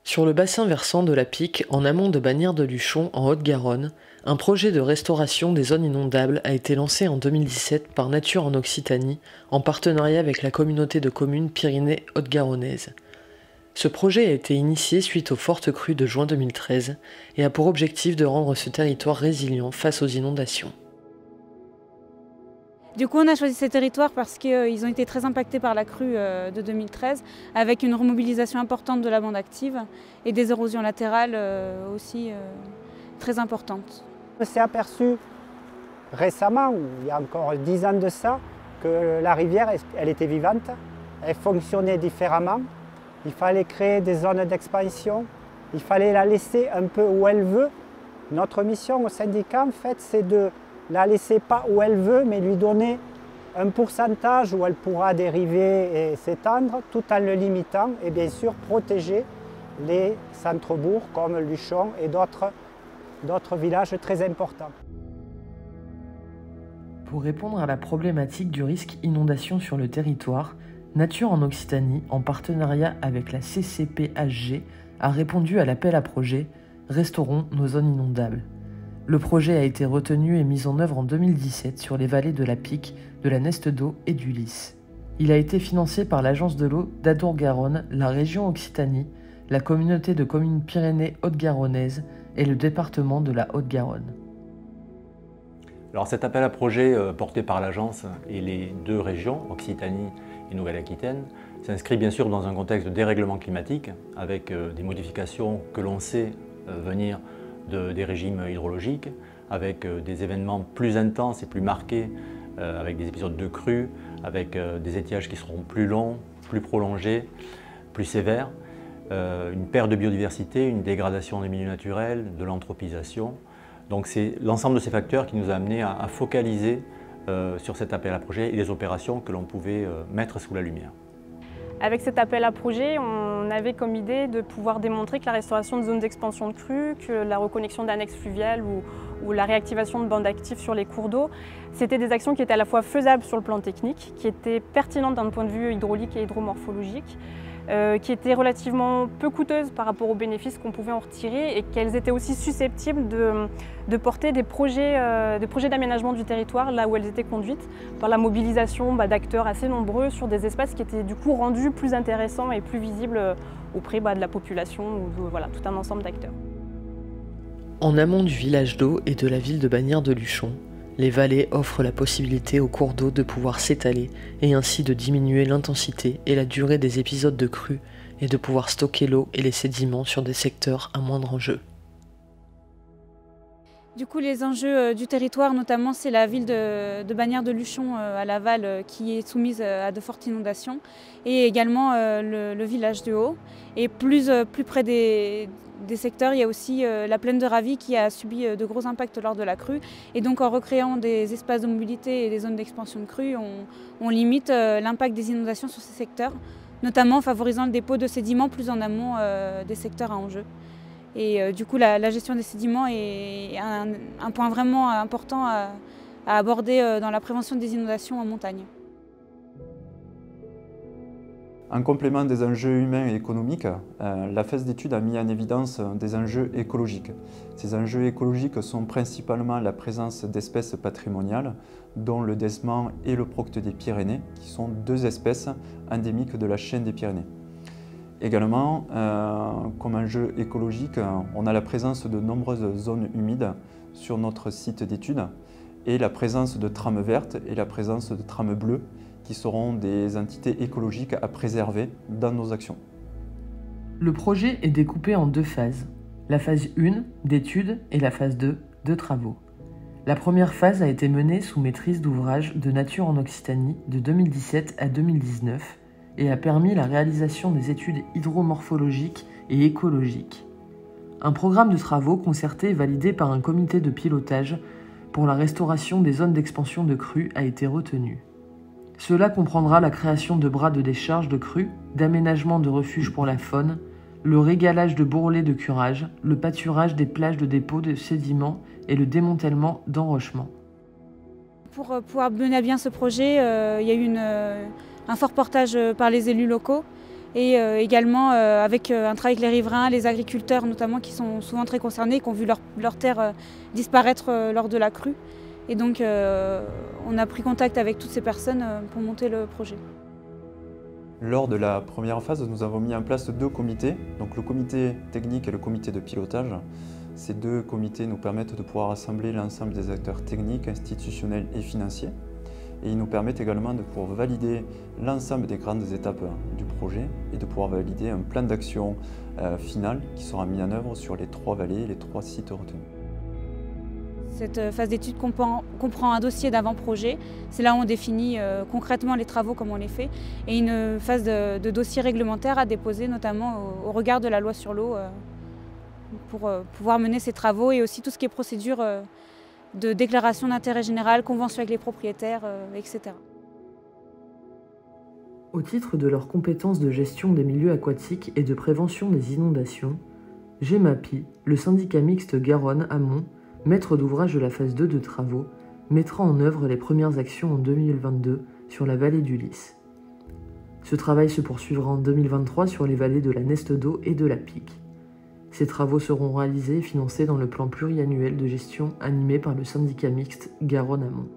Sur le bassin versant de la Pique, en amont de Bagnères-de-Luchon, en Haute-Garonne, un projet de restauration des zones inondables a été lancé en 2017 par Nature en Occitanie, en partenariat avec la communauté de communes Pyrénées Haute-Garonnaises. Ce projet a été initié suite aux fortes crues de juin 2013 et a pour objectif de rendre ce territoire résilient face aux inondations. Du coup, on a choisi ces territoires parce qu'ils ont été très impactés par la crue de 2013, avec une remobilisation importante de la bande active et des érosions latérales aussi très importantes. On s'est aperçu récemment, il y a encore 10 ans de ça, que la rivière, elle était vivante, elle fonctionnait différemment. Il fallait créer des zones d'expansion, il fallait la laisser un peu où elle veut. Notre mission au syndicat, en fait, c'est de la laisser pas où elle veut, mais lui donner un pourcentage où elle pourra dériver et s'étendre, tout en le limitant, et bien sûr protéger les centres-bourgs comme Luchon et d'autres villages très importants. Pour répondre à la problématique du risque inondation sur le territoire, Nature en Occitanie, en partenariat avec la CCPHG, a répondu à l'appel à projet « Restaurons nos zones inondables ». Le projet a été retenu et mis en œuvre en 2017 sur les vallées de la Pique, de la Neste d'Eau et du Lys. Il a été financé par l'Agence de l'eau d'Adour-Garonne, la région Occitanie, la communauté de communes Pyrénées Haute-Garonnaises et le département de la Haute-Garonne. Alors cet appel à projet porté par l'agence et les deux régions, Occitanie et Nouvelle-Aquitaine, s'inscrit bien sûr dans un contexte de dérèglement climatique avec des modifications que l'on sait venir des régimes hydrologiques, avec des événements plus intenses et plus marqués, avec des épisodes de crues, avec des étiages qui seront plus longs, plus prolongés, plus sévères, une perte de biodiversité, une dégradation des milieux naturels, de l'anthropisation. Donc c'est l'ensemble de ces facteurs qui nous a amenés à focaliser sur cet appel à projet et les opérations que l'on pouvait mettre sous la lumière. Avec cet appel à projet, on avait comme idée de pouvoir démontrer que la restauration de zones d'expansion de crues, que la reconnexion d'annexes fluviales ou la réactivation de bandes actives sur les cours d'eau, c'était des actions qui étaient à la fois faisables sur le plan technique, qui étaient pertinentes d'un point de vue hydraulique et hydromorphologique, qui étaient relativement peu coûteuses par rapport aux bénéfices qu'on pouvait en retirer et qu'elles étaient aussi susceptibles de porter des projets d'aménagement du territoire là où elles étaient conduites par la mobilisation d'acteurs assez nombreux sur des espaces qui étaient du coup rendus plus intéressants et plus visibles auprès de la population ou voilà, tout un ensemble d'acteurs. En amont du village d'eau et de la ville de Bagnères-de-Luchon, les vallées offrent la possibilité aux cours d'eau de pouvoir s'étaler et ainsi de diminuer l'intensité et la durée des épisodes de crue et de pouvoir stocker l'eau et les sédiments sur des secteurs à moindre enjeu. Du coup, les enjeux du territoire, notamment, c'est la ville de Bagnères-de-Luchon à Laval qui est soumise à de fortes inondations et également le village de Haut. Et plus près des secteurs, il y a aussi la plaine de Ravy qui a subi de gros impacts lors de la crue. Et donc en recréant des espaces de mobilité et des zones d'expansion de crue, on limite l'impact des inondations sur ces secteurs, notamment en favorisant le dépôt de sédiments plus en amont des secteurs à enjeu. Et du coup, la gestion des sédiments est un point vraiment important à aborder dans la prévention des inondations en montagne. En complément des enjeux humains et économiques, la phase d'étude a mis en évidence des enjeux écologiques. Ces enjeux écologiques sont principalement la présence d'espèces patrimoniales, dont le desman et le procte des Pyrénées, qui sont deux espèces endémiques de la chaîne des Pyrénées. Également, comme enjeu écologique, on a la présence de nombreuses zones humides sur notre site d'étude et la présence de trames vertes et la présence de trames bleues qui seront des entités écologiques à préserver dans nos actions. Le projet est découpé en deux phases, la phase 1 d'études et la phase 2 de travaux. La première phase a été menée sous maîtrise d'ouvrage de Nature en Occitanie de 2017 à 2019 et a permis la réalisation des études hydromorphologiques et écologiques. Un programme de travaux concerté et validé par un comité de pilotage pour la restauration des zones d'expansion de crues a été retenu. Cela comprendra la création de bras de décharge de crues, d'aménagement de refuges pour la faune, le régalage de bourrelets de curage, le pâturage des plages de dépôt de sédiments et le démantèlement d'enrochements. Pour pouvoir mener à bien ce projet, il y a eu un fort portage par les élus locaux Et également avec un travail avec les riverains, les agriculteurs notamment qui sont souvent très concernés, qui ont vu leur terre disparaître lors de la crue. Et donc on a pris contact avec toutes ces personnes pour monter le projet. Lors de la première phase, nous avons mis en place 2 comités, donc le comité technique et le comité de pilotage. Ces 2 comités nous permettent de pouvoir rassembler l'ensemble des acteurs techniques, institutionnels et financiers. Et ils nous permettent également de pouvoir valider l'ensemble des grandes étapes du projet et de pouvoir valider un plan d'action final qui sera mis en œuvre sur les 3 vallées et les 3 sites retenus. Cette phase d'étude comprend un dossier d'avant-projet. C'est là où on définit concrètement les travaux, comme on les fait, et une phase de dossier réglementaire à déposer, notamment au regard de la loi sur l'eau, pour pouvoir mener ces travaux, et aussi tout ce qui est procédure de déclaration d'intérêt général, convention avec les propriétaires, etc. Au titre de leurs compétences de gestion des milieux aquatiques et de prévention des inondations, GEMAPI, le syndicat mixte Garonne-Amont, maître d'ouvrage de la phase 2 de travaux, mettra en œuvre les premières actions en 2022 sur la vallée du Lys. Ce travail se poursuivra en 2023 sur les vallées de la Neste d'Eau et de la Pique. Ces travaux seront réalisés et financés dans le plan pluriannuel de gestion animé par le syndicat mixte Garonne-Amont.